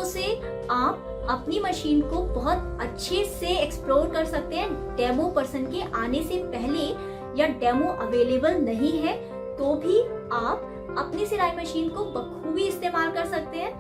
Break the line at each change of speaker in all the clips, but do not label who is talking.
तरीकों से आप अपनी मशीन को बहुत अच्छे से एक्सप्लोर कर सकते हैं डेमो पर्सन के आने से पहले, या डेमो अवेलेबल नहीं है तो भी आप अपनी सिलाई मशीन को बखूबी इस्तेमाल कर सकते हैं,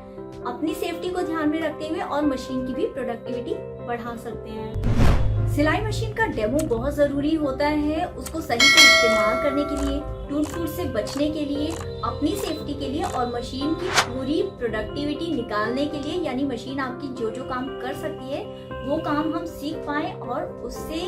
अपनी सेफ्टी को ध्यान में रखते हुए, और मशीन की भी प्रोडक्टिविटी बढ़ा सकते हैं। सिलाई मशीन का डेमो बहुत ज़रूरी होता है, उसको सही से इस्तेमाल करने के लिए, टूट फूट से बचने के लिए, अपनी सेफ्टी के लिए, और मशीन की पूरी प्रोडक्टिविटी निकालने के लिए, यानी मशीन आपकी जो जो काम कर सकती है वो काम हम सीख पाए और उससे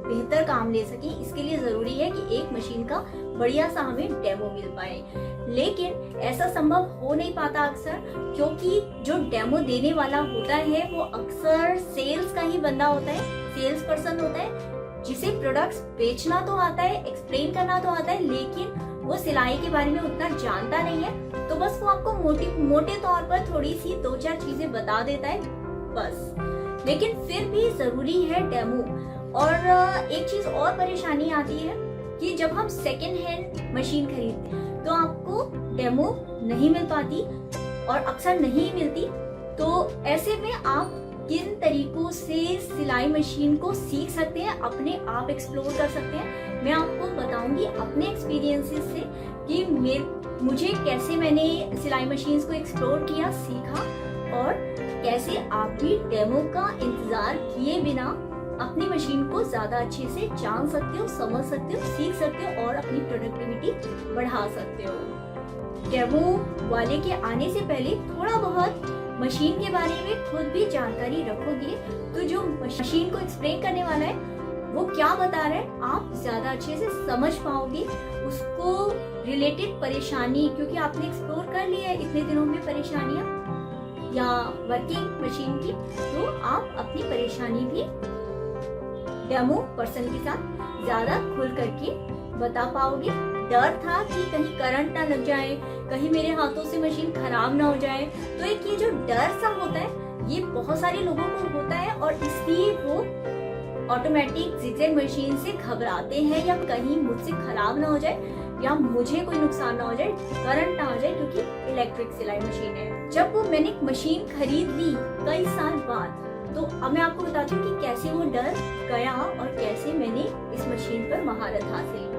बेहतर काम ले सकें। इसके लिए ज़रूरी है कि एक मशीन का बढ़िया सा हमें डेमो मिल पाए, लेकिन ऐसा संभव हो नहीं पाता अक्सर, क्योंकि जो डेमो देने वाला होता है वो अक्सर सेल्स का ही बंदा होता है, सेल्स पर्सन होता है, जिसे प्रोडक्ट्स बेचना तो आता है, एक्सप्लेन करना तो आता है, लेकिन वो सिलाई के बारे में उतना जानता नहीं है। तो बस वो आपको मोटे तौर पर थोड़ी सी 2-4 चीजें बता देता है बस, लेकिन फिर भी जरूरी है डेमो। और एक चीज और परेशानी आती है कि जब हम सेकेंड हैंड मशीन खरीदते हैं तो आपको डेमो नहीं मिल पाती, और अक्सर नहीं मिलती। तो ऐसे में आप किन तरीकों से सिलाई मशीन को सीख सकते हैं, अपने आप एक्सप्लोर कर सकते हैं, मैं आपको बताऊंगी अपने एक्सपीरियंसेस से कि मुझे कैसे मैंने सिलाई मशीन्स को एक्सप्लोर किया, सीखा, और कैसे आप भी डेमो का इंतजार किए बिना अपनी मशीन को ज्यादा अच्छे से जान सकते हो, समझ सकते हो, सीख सकते हो, और अपनी प्रोडक्टिविटी बढ़ा सकते हो। डेमो वाले के आने से पहले थोड़ा बहुत मशीन के बारे में खुद भी जानकारी रखोगे तो जो मशीन को एक्सप्लेन करने वाला है वो क्या बता रहा है आप ज्यादा अच्छे से समझ पाओगे, उसको रिलेटेड परेशानी, क्योंकि आपने एक्सप्लोर कर लिया है इतने दिनों में परेशानियां या वर्किंग मशीन की, तो आप अपनी परेशानी भी डेमो पर्सन के साथ ज्यादा खुल करके बता पाओगे। डर था कि कहीं करंट ना लग जाए, कहीं मेरे हाथों से मशीन खराब ना हो जाए, तो एक ये जो डर सा होता है ये बहुत सारे लोगों को होता है, और इसलिए वो ऑटोमेटिक जिगजैग मशीन से घबराते हैं, या कहीं मुझसे खराब ना हो जाए या मुझे कोई नुकसान ना हो जाए, करंट ना हो जाए, क्योंकि इलेक्ट्रिक सिलाई मशीन है। जब वो मैंने मशीन खरीद ली कई साल बाद, तो अब मैं आपको बताती हूँ कि कैसे वो डर गया और कैसे मैंने इस मशीन पर महारत हासिल की।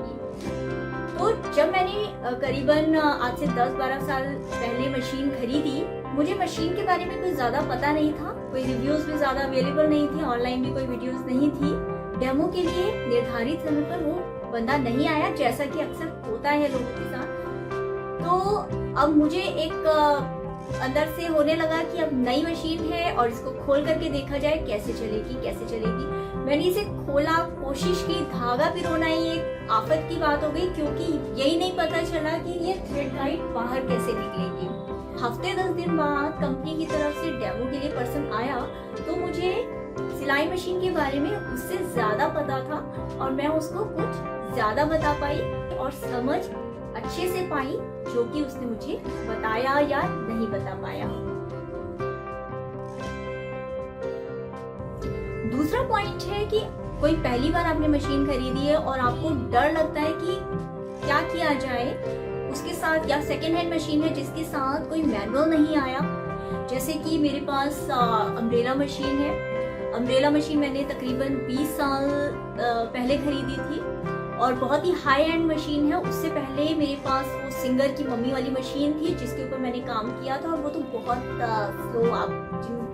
तो जब मैंने करीबन आज से 10-12 साल पहले मशीन खरीदी, मुझे मशीन के बारे में कुछ ज्यादा पता नहीं था, कोई रिव्यूज भी ज्यादा अवेलेबल नहीं थी, ऑनलाइन भी कोई वीडियोस नहीं थी। डेमो के लिए निर्धारित समय पर वो बंदा नहीं आया, जैसा कि अक्सर होता है लोगों के साथ। तो अब मुझे एक अंदर से होने लगा कि अब नई मशीन है और इसको खोल करके देखा जाए कैसे चलेगी। मैंने इसे खोला, कोशिश की, धागा पिरोना ही एक आफत की बात हो गई, क्योंकि यही नहीं पता चला कि ये थ्रेड गाइड बाहर कैसे निकलेगी। हफ्ते 10 दिन बाद कंपनी की तरफ से डेमो के लिए पर्सन आया, तो मुझे सिलाई मशीन के बारे में उससे ज्यादा पता था, और मैं उसको कुछ ज्यादा बता पाई और समझ अच्छे से पाई, जो कि उसने मुझे बताया या नहीं बता पाया। दूसरा पॉइंट है कि कोई पहली बार आपने मशीन खरीदी है और आपको डर लगता है कि क्या किया जाए उसके साथ, या सेकेंड हैंड मशीन है जिसके साथ कोई मैनुअल नहीं आया, जैसे कि मेरे पास अम्ब्रेला मशीन है। अम्ब्रेला मशीन मैंने तकरीबन 20 साल पहले खरीदी थी, और बहुत ही हाई एंड मशीन है। उससे पहले मेरे पास वो सिंगर की मम्मी वाली मशीन थी जिसके ऊपर मैंने काम किया था, और वो तो बहुत स्लो, आप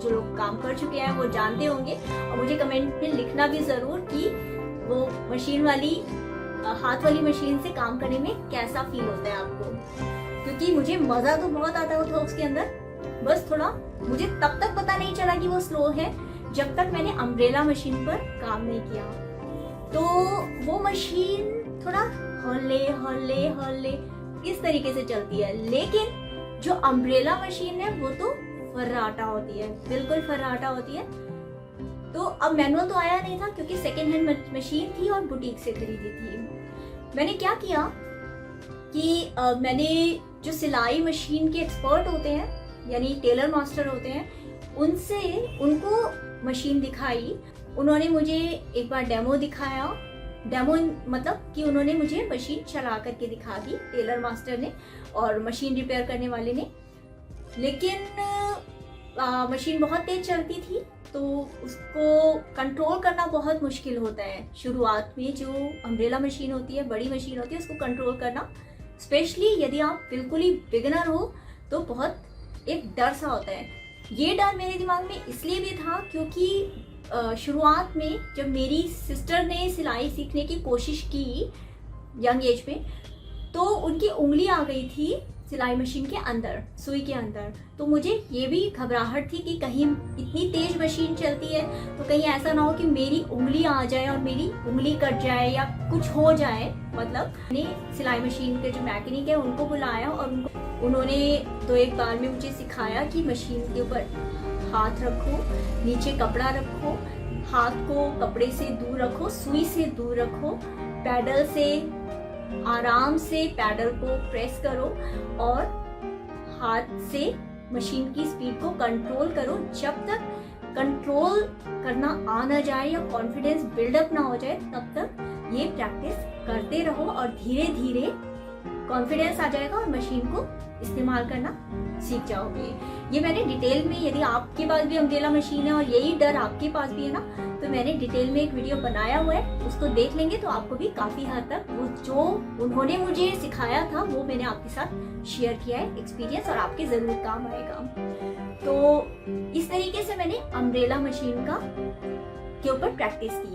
जो लोग काम कर चुके हैं वो जानते होंगे, और मुझे कमेंट में लिखना भी जरूर कि वो मशीन वाली, हाथ वाली मशीन से काम करने में कैसा फील होता है आपको, क्योंकि मुझे मजा तो बहुत आता था उसके अंदर, बस थोड़ा मुझे तब तक पता नहीं चला कि वो स्लो है जब तक मैंने अम्ब्रेला मशीन पर काम नहीं किया। तो वो मशीन थोड़ा हौले इस तरीके से चलती है, लेकिन जो अम्ब्रेला मशीन है वो तो फर्राटा होती है, बिल्कुल फर्राटा होती है। तो अब मैनुअल तो आया नहीं था, क्योंकि सेकेंड हैंड मशीन थी और बुटीक से खरीदी थी। मैंने क्या किया कि मैंने जो सिलाई मशीन के एक्सपर्ट होते हैं, यानी टेलर मास्टर होते हैं, उनको मशीन दिखाई। उन्होंने मुझे एक बार डेमो दिखाया, डेमो मतलब कि उन्होंने मुझे मशीन चला करके दिखा दी, टेलर मास्टर ने और मशीन रिपेयर करने वाले ने। लेकिन मशीन बहुत तेज चलती थी, तो उसको कंट्रोल करना बहुत मुश्किल होता है शुरुआत में। जो अम्ब्रेला मशीन होती है, बड़ी मशीन होती है, उसको कंट्रोल करना, स्पेशली यदि आप बिल्कुल ही बिगिनर हो तो बहुत एक डर सा होता है। ये डर मेरे दिमाग में इसलिए भी था क्योंकि शुरुआत में जब मेरी सिस्टर ने सिलाई सीखने की कोशिश की यंग एज में, तो उनकी उंगली आ गई थी सिलाई मशीन के अंदर, सुई के अंदर। तो मुझे ये भी घबराहट थी कि कहीं इतनी तेज मशीन चलती है तो कहीं ऐसा ना हो कि मेरी उंगली आ जाए और मेरी उंगली कट जाए या कुछ हो जाए। मतलब मैंने सिलाई मशीन के जो मैकेनिक है उनको बुलाया और उन्होंने 2-1 बार में मुझे सिखाया कि मशीन के ऊपर हाथ रखो, नीचे कपड़ा रखो, हाथ को कपड़े से दूर रखो, सुई से दूर रखो, पैडल से आराम से पैडल को प्रेस करो और हाथ से मशीन की स्पीड को कंट्रोल करो। जब तक कंट्रोल करना आ ना जाए या कॉन्फिडेंस बिल्डअप ना हो जाए तब तक ये प्रैक्टिस करते रहो और धीरे धीरे कॉन्फिडेंस आ जाएगा और मशीन को इस्तेमाल करना सीख जाओगे। ये मैंने डिटेल में, यदि आपके पास भी अम्ब्रेला मशीन है और यही डर आपके पास भी है ना, तो मैंने डिटेल में एक वीडियो बनाया हुआ है, उसको देख लेंगे तो आपको भी काफी हद तक वो जो उन्होंने मुझे सिखाया था वो मैंने आपके साथ शेयर किया है एक्सपीरियंस, और आपके जरूर काम आएगा। तो इस तरीके से मैंने अम्ब्रेला मशीन के ऊपर प्रैक्टिस की।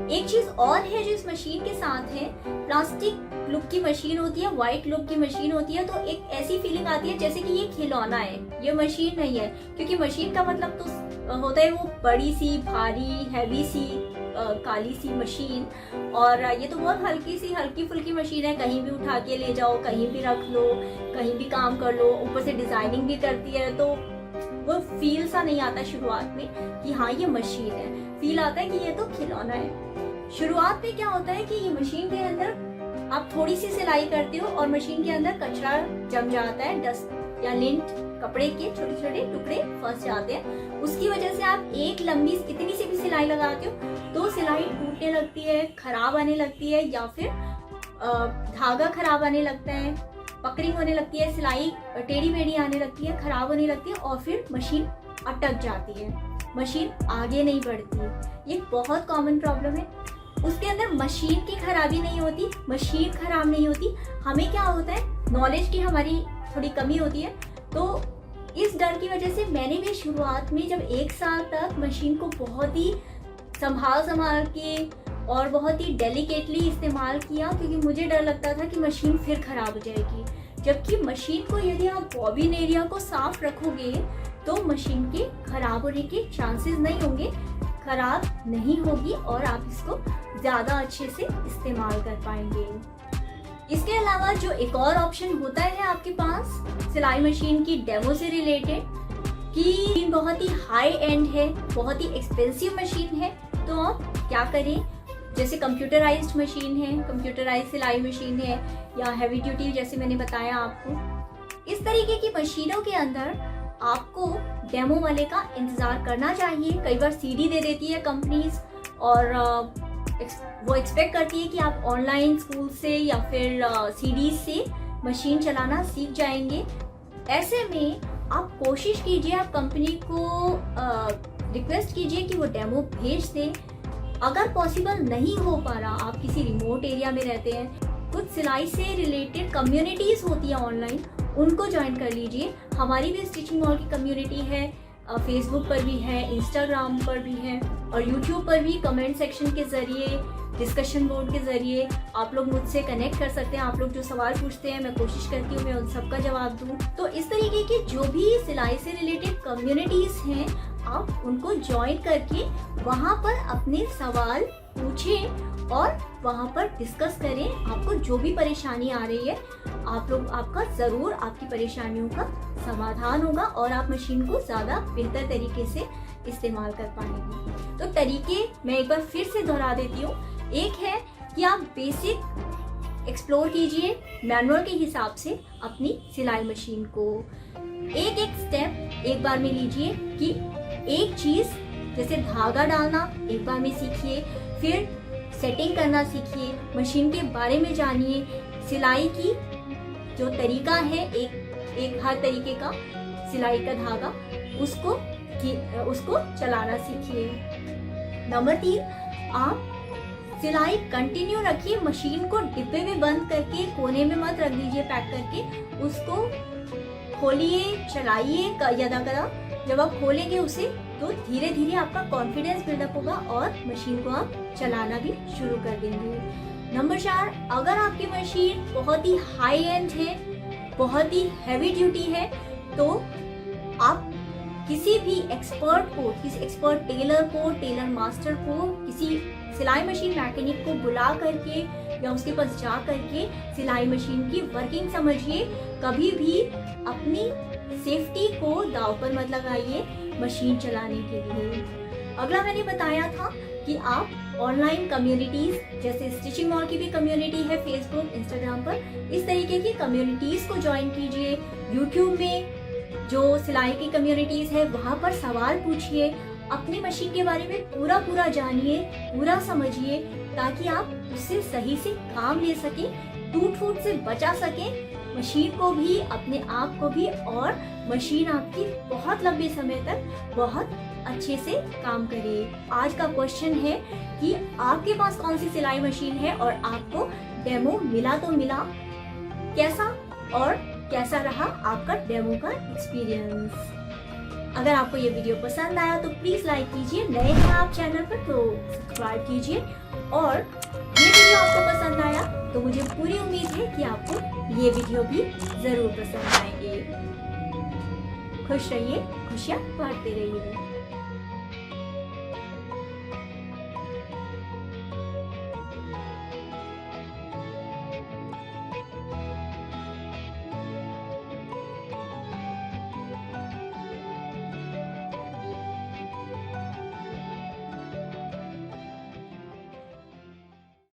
एक चीज और है जो इस मशीन के साथ है, प्लास्टिक लुक की मशीन होती है, व्हाइट लुक की मशीन होती है, तो एक ऐसी फीलिंग आती है जैसे कि ये खिलौना है, ये मशीन नहीं है। क्योंकि मशीन का मतलब तो होता है वो बड़ी सी, भारी, हैवी सी, काली सी मशीन, और ये तो बहुत हल्की फुल्की मशीन है, कहीं भी उठा के ले जाओ, कहीं भी रख लो, कहीं भी काम कर लो, ऊपर से डिजाइनिंग भी करती है, तो वो फील सा नहीं आता शुरुआत में कि हाँ ये मशीन है, फील आता है कि ये तो खिलौना है। शुरुआत में क्या होता है कि ये मशीन के अंदर आप थोड़ी सी सिलाई करते हो और मशीन के अंदर कचरा जम जाता है, डस्ट या लिंट, कपड़े के छोटे छोटे टुकड़े फंस जाते हैं। उसकी वजह से आप एक लंबी इतनी सी भी सिलाई लगाते हो तो सिलाई टूटने लगती है, खराब आने लगती है, या फिर धागा खराब आने लगता है, पकड़िंग होने लगती है, सिलाई टेढ़ी मेढ़ी आने लगती है, खराब होने लगती है, और फिर मशीन अटक जाती है, मशीन आगे नहीं बढ़ती। ये बहुत कॉमन प्रॉब्लम है। उसके अंदर मशीन की खराबी नहीं होती, मशीन खराब नहीं होती, हमें क्या होता है, नॉलेज की हमारी थोड़ी कमी होती है। तो इस डर की वजह से मैंने भी शुरुआत में जब 1 साल तक मशीन को बहुत ही संभाल के और बहुत ही डेलिकेटली इस्तेमाल किया, क्योंकि मुझे डर लगता था कि मशीन फिर खराब हो जाएगी। जबकि मशीन को यदि आप बॉबिन एरिया को साफ रखोगे तो मशीन के खराब होने के चांसेस नहीं होंगे, खराब नहीं होगी और आप इसको ज्यादा अच्छे से इस्तेमाल कर पाएंगे। इसके अलावा जो एक और ऑप्शन होता है आपके पास सिलाई मशीन की डेमो से रिलेटेड, कि बहुत ही हाई एंड है, बहुत ही एक्सपेंसिव मशीन है, तो आप क्या करें, जैसे कंप्यूटराइज्ड मशीन है, कंप्यूटराइज्ड सिलाई मशीन है, या हैवी ड्यूटी जैसे मैंने बताया आपको, इस तरीके की मशीनों के अंदर आपको डेमो वाले का इंतजार करना चाहिए। कई बार सीडी दे देती है कंपनीज और वो एक्सपेक्ट करती है कि आप ऑनलाइन स्कूल से या फिर सीडी से मशीन चलाना सीख जाएंगे। ऐसे में आप कोशिश कीजिए, आप कंपनी को रिक्वेस्ट कीजिए कि वो डेमो भेज दे। अगर पॉसिबल नहीं हो पा रहा, आप किसी रिमोट एरिया में रहते हैं, कुछ सिलाई से रिलेटेड कम्युनिटीज होती है ऑनलाइन, उनको ज्वाइन कर लीजिए। हमारी भी स्टिचिंग मॉल की कम्युनिटी है, फेसबुक पर भी है, इंस्टाग्राम पर भी है, और यूट्यूब पर भी कमेंट सेक्शन के जरिए, डिस्कशन बोर्ड के जरिए आप लोग मुझसे कनेक्ट कर सकते हैं। आप लोग जो सवाल पूछते हैं मैं कोशिश करती हूँ मैं उन सबका जवाब दूँ। तो इस तरीके की जो भी सिलाई से रिलेटेड कम्युनिटीज हैं, आप उनको ज्वाइन करके वहाँ पर अपने सवाल पूछें और वहाँ पर डिस्कस करें। आपको जो भी परेशानी आ रही है, आपका ज़रूर आपकी परेशानियों का समाधान होगा और आप मशीन को ज़्यादा बेहतर तरीके से इस्तेमाल कर पाएंगे। तो तरीके मैं एक बार फिर से दोहरा देती हूँ। एक है कि आप बेसिक एक्सप्लोर कीजिए मैनुअल के हिसाब से अपनी सिलाई मशीन को, एक एक स्टेप एक बार में लीजिए, कि एक चीज जैसे धागा डालना एक बार में सीखिए, फिर सेटिंग करना सीखिए, मशीन के बारे में जानिए, सिलाई की जो तरीका है एक हर तरीके का सिलाई का धागा उसको चलाना सीखिए। नंबर 3, आप सिलाई कंटिन्यू रखिए, मशीन को डिब्बे में बंद करके कोने में मत रख दीजिए पैक करके, उसको खोलिए, चलाइए कदा। जब आप खोलेंगे उसे तो धीरे धीरे आपका कॉन्फिडेंस बिल्डअप होगा और मशीन को आप चलाना भी शुरू कर देंगे। नंबर 4, अगर आपकी मशीन बहुत ही हाई एंड है, बहुत ही हैवी ड्यूटी है, तो आप किसी भी किसी एक्सपर्ट टेलर को, टेलर मास्टर को, किसी सिलाई मशीन मैकेनिक को बुला करके या उसके पास जा करके सिलाई मशीन की वर्किंग समझिए। कभी भी अपनी सेफ्टी को दांव पर मत लगाइए मशीन चलाने के लिए। अगला मैंने बताया था कि आप ऑनलाइन कम्युनिटीज, जैसे स्टिचिंग मॉल की भी कम्युनिटी है फेसबुक, इंस्टाग्राम पर, इस तरीके की कम्युनिटीज को ज्वाइन कीजिए। यूट्यूब में जो सिलाई की कम्युनिटीज है वहां पर सवाल पूछिए, अपनी मशीन के बारे में पूरा जानिए, पूरा समझिए, ताकि आप उससे सही से काम ले सके, टूट फूट से बचा सके, मशीन को भी, अपने आप को भी, और मशीन आपकी बहुत लंबे समय तक बहुत अच्छे से काम करे। आज का क्वेश्चन है कि आपके पास कौन सी सिलाई मशीन है और आपको डेमो मिला तो मिला, कैसा रहा आपका डेमो का एक्सपीरियंस। अगर आपको ये वीडियो पसंद आया तो प्लीज लाइक कीजिए, नए हैं आप चैनल पर तो सब्सक्राइब कीजिए, और ये वीडियो आपको पसंद आया तो मुझे पूरी उम्मीद है कि आपको ये वीडियो भी जरूर पसंद आएंगे। खुश रहिए, खुशियाँ बांटते रहिए।